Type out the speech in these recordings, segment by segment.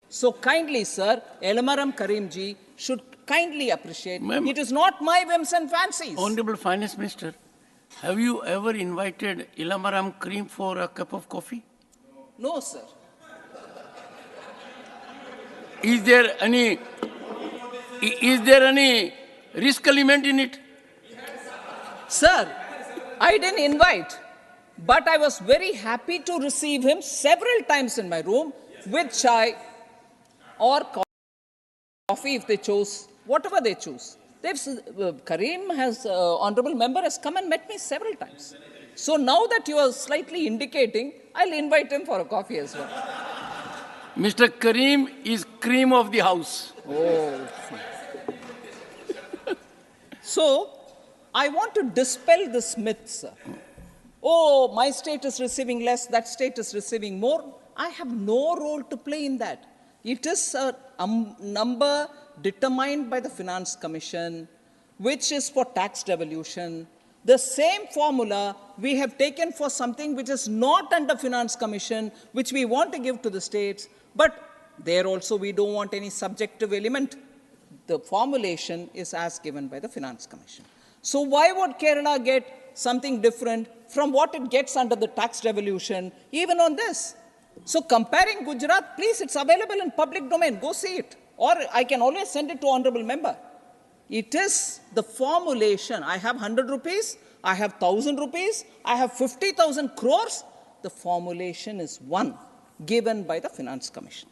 So kindly, sir, Elamaram Karimji should kindly appreciate. It is not my whims and fancies. Honorable Finance Minister, have you ever invited Ilamaram Karim for a cup of coffee? No, sir. Is there any risk element in it? Sir, I didn't invite, but I was very happy to receive him several times in my room with chai or coffee if they chose, whatever they choose. Karim has, honorable member has come and met me several times. So now that you are slightly indicating, I'll invite him for a coffee as well. Mr. Karim is cream of the house. Oh. So, I want to dispel this myth, sir. Oh, my state is receiving less, that state is receiving more. I have no role to play in that. It is a number determined by the Finance Commission, which is for tax devolution. The same formula we have taken for something which is not under Finance Commission, which we want to give to the states, but there also we don't want any subjective element. The formulation is as given by the Finance Commission. So why would Kerala get something different from what it gets under the tax devolution, even on this? So comparing Gujarat, please, it's available in public domain. Go see it. Or I can always send it to honorable member. It is the formulation. I have 100 rupees, I have 1,000 rupees, I have 50,000 crores. The formulation is one given by the Finance Commission.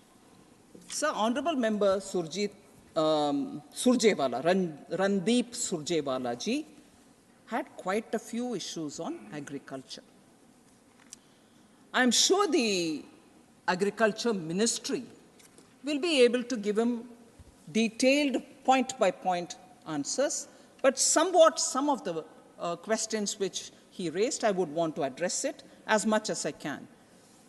Sir, honorable member Randeep Surjewala ji had quite a few issues on agriculture. I'm sure the Agriculture Ministry will be able to give him detailed point-by-point answers, but somewhat some of the questions which he raised, I would want to address it as much as I can.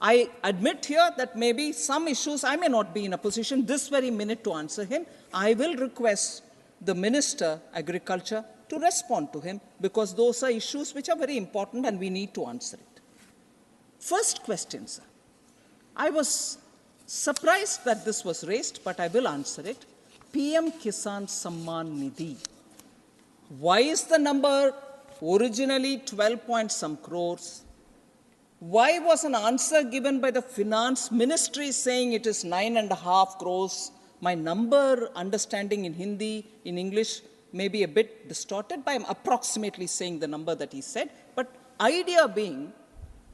I admit here that maybe some issues I may not be in a position this very minute to answer him. I will request the Minister, Agriculture, to respond to him because those are issues which are very important and we need to answer it. First question, sir. I was surprised that this was raised, but I will answer it. PM Kisan Samman Nidhi. Why is the number originally 12 point some crores? Why was an answer given by the Finance Ministry saying it is 9.5 crores? My number understanding in Hindi, in English, may be a bit distorted, but I'm approximately saying the number that he said. But idea being,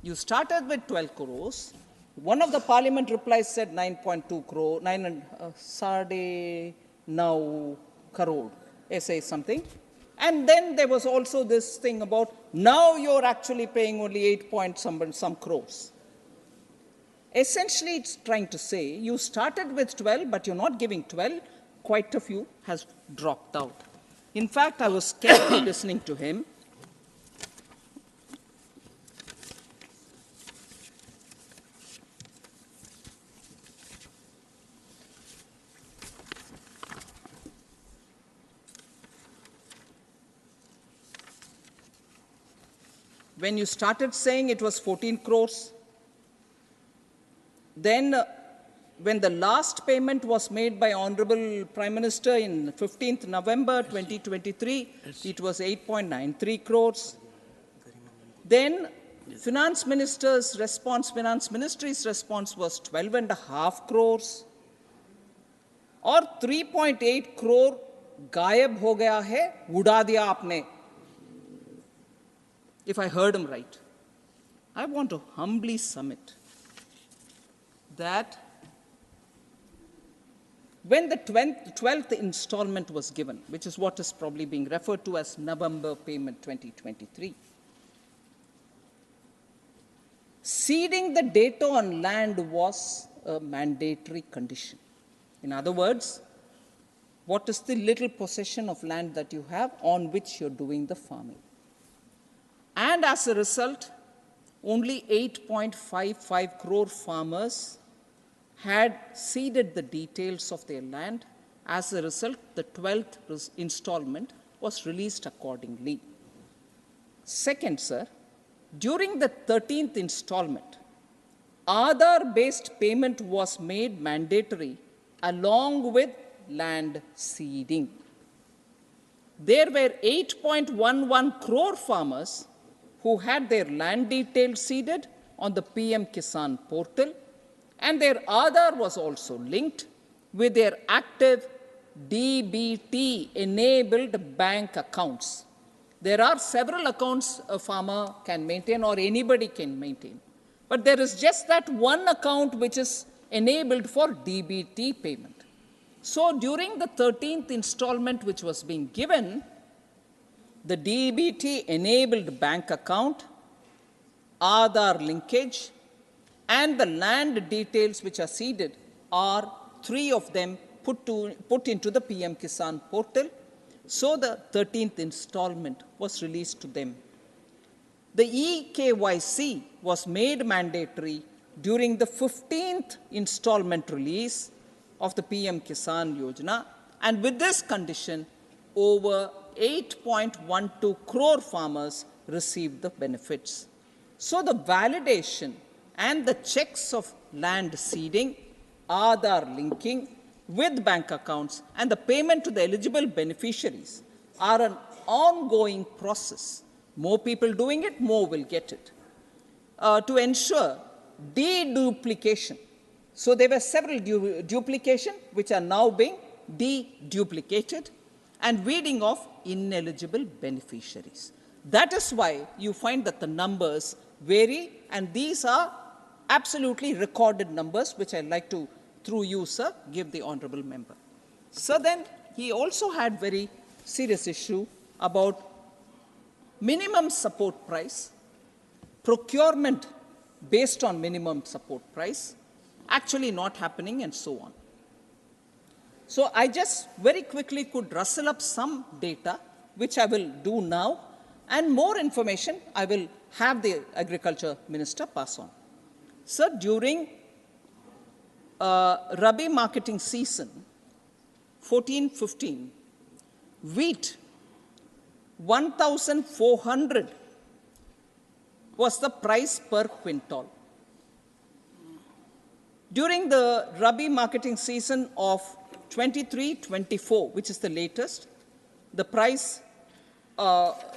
you started with 12 crores. One of the parliament replies said 9.2 crore, 9.5 crore, say something. And then there was also this thing about now you're actually paying only 8 point some crores. Essentially, it's trying to say you started with 12, but you're not giving 12. Quite a few has dropped out. In fact, I was carefully listening to him. When you started saying it was 14 crores, then when the last payment was made by Honorable Prime Minister in 15th November 2023, it was 8.93 crores. Then Finance Ministry's response was 12.5 crores. और 3.8 crore गायब हो गया है, उड़ा दिया आपने. If I heard him right, I want to humbly submit that when the 12th installment was given, which is what is probably being referred to as November payment 2023, ceding the data on land was a mandatory condition. In other words, what is the little possession of land that you have on which you're doing the farming? And as a result, only 8.55 crore farmers had ceded the details of their land. As a result, the 12th installment was released accordingly. Second, sir, during the 13th installment, Aadhaar-based payment was made mandatory along with land seeding. There were 8.11 crore farmers who had their land details seeded on the PM Kisan portal, and their Aadhaar was also linked with their active DBT-enabled bank accounts. There are several accounts a farmer can maintain or anybody can maintain, but there is just that one account which is enabled for DBT payment. So during the 13th installment which was being given, the DBT-enabled bank account, Aadhaar linkage, and the land details which are seeded are three of them put into the PM Kisan portal. So the 13th installment was released to them. The eKYC was made mandatory during the 15th installment release of the PM Kisan Yojana, and with this condition, over 8.12 crore farmers received the benefits. So the validation and the checks of land seeding, Aadhaar linking with bank accounts, and the payment to the eligible beneficiaries are an ongoing process. More people doing it, more will get it. To ensure deduplication. So there were several duplication which are now being deduplicated, and weeding off ineligible beneficiaries. That is why you find that the numbers vary, and these are absolutely recorded numbers, which I'd like to, through you, sir, give the honorable member. So then he also had very serious issue about minimum support price, procurement based on minimum support price, actually not happening, and so on. So I just very quickly could rustle up some data, which I will do now, and more information I will have the Agriculture Minister pass on. Sir, during Rabi marketing season 14-15, wheat 1,400 was the price per quintal. During the Rabi marketing season of 23-24, which is the latest, the price,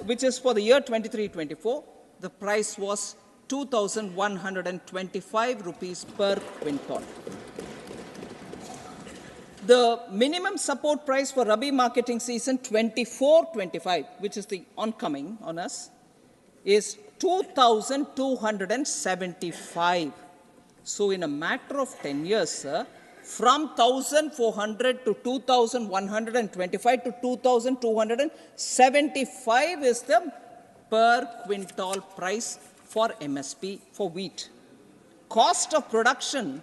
which is for the year 23-24, the price was 2,125 rupees per quintal. The minimum support price for Rabi marketing season 24-25, which is the oncoming on us, is 2,275. So in a matter of 10 years, sir, from 1,400 to 2,125 to 2,275 is the per quintal price for MSP for wheat. Cost of production,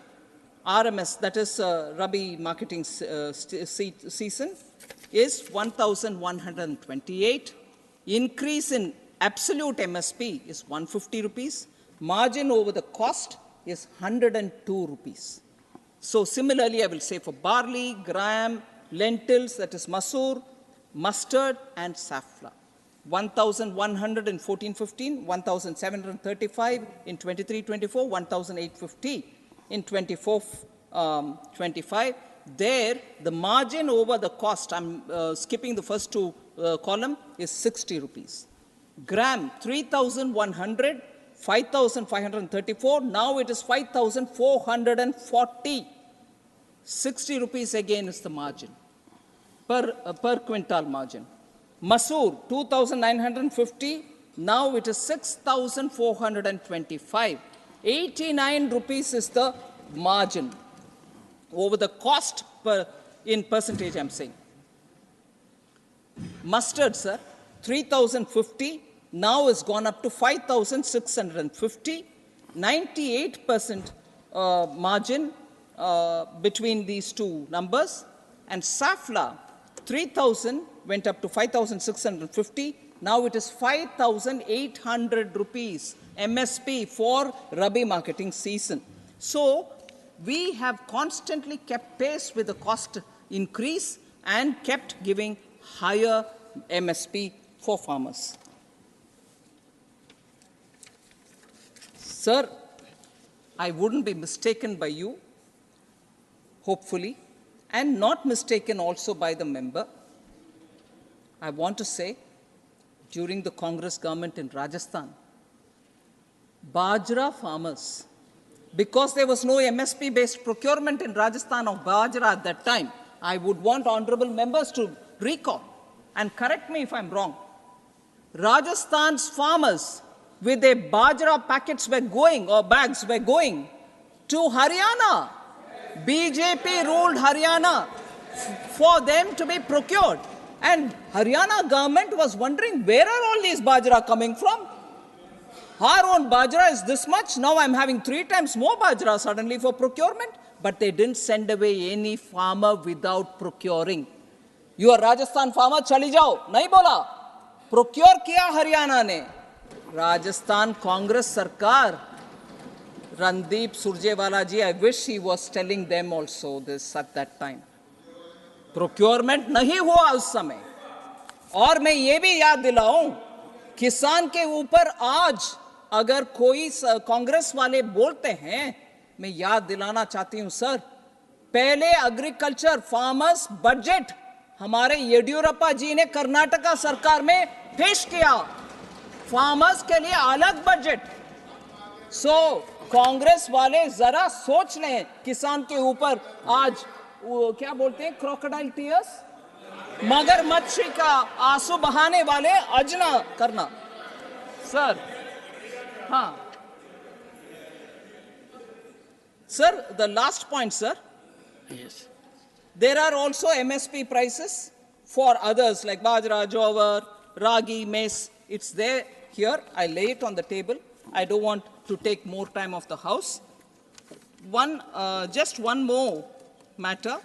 RMS, that is Rabi marketing season, is 1,128. Increase in absolute MSP is 150 rupees. Margin over the cost is 102 rupees. So similarly, I will say for barley, gram, lentils, that is masoor, mustard, and safflower. 1,114.15, 1,735 in 23-24, 1,850 in 24-25. There, the margin over the cost, I'm skipping the first two column, is 60 rupees. Gram, 3,100, 5,534. Now it is 5,440. 60 rupees again is the margin, per quintal margin. Masoor, 2,950. Now it is 6,425. 89 rupees is the margin over the cost in percentage, I'm saying. Mustard, sir, 3,050. Now has gone up to 5,650. 98% margin between these two numbers. And safflower, 3,000 went up to 5,650. Now it is 5,800 rupees MSP for Rabi marketing season. So we have constantly kept pace with the cost increase and kept giving higher MSP for farmers. Sir, I wouldn't be mistaken by you, hopefully, and not mistaken also by the member. I want to say, during the Congress government in Rajasthan, Bajra farmers, because there was no MSP-based procurement in Rajasthan of Bajra at that time, I would want honorable members to recall and correct me if I'm wrong. Rajasthan's farmers with their Bajra packets were going, or bags were going, to Haryana. BJP ruled Haryana for them to be procured. And Haryana government was wondering, where are all these Bajra coming from? Our own Bajra is this much, now I'm having 3 times more Bajra suddenly for procurement. But they didn't send away any farmer without procuring. You are Rajasthan farmer, chali jao. Nahi bola. Procure kiya Haryana ne. Rajasthan Congress Sarkar, Randeep Surjewala ji, I wish he was telling them also this at that time. Procurement nahi hua us samay. और मैं ये भी याद दिलाऊं, किसान के ऊपर आज अगर कोई कांग्रेस वाले बोलते हैं, मैं याद दिलाना चाहती हूं सर, पहले एग्रीकल्चर फार्मर्स बजट हमारे येडियुरप्पा जी ने कर्नाटका सरकार में पेश किया, फार्मर्स के लिए अलग बजट. सो कांग्रेस वाले जरा सोच लें, किसान के ऊपर आज क्या बोलते हैं, क्रोकोडाइल टीयर्स, मगरमच्छ का आंसू बहाने वाले अजना करना. सर, हाँ sir, the last point, sir. Yes. There are also MSP prices for others like bajra, jowar, ragi, maize. It's there here. I lay it on the table. I don't want to take more time of the House. Just one more matter.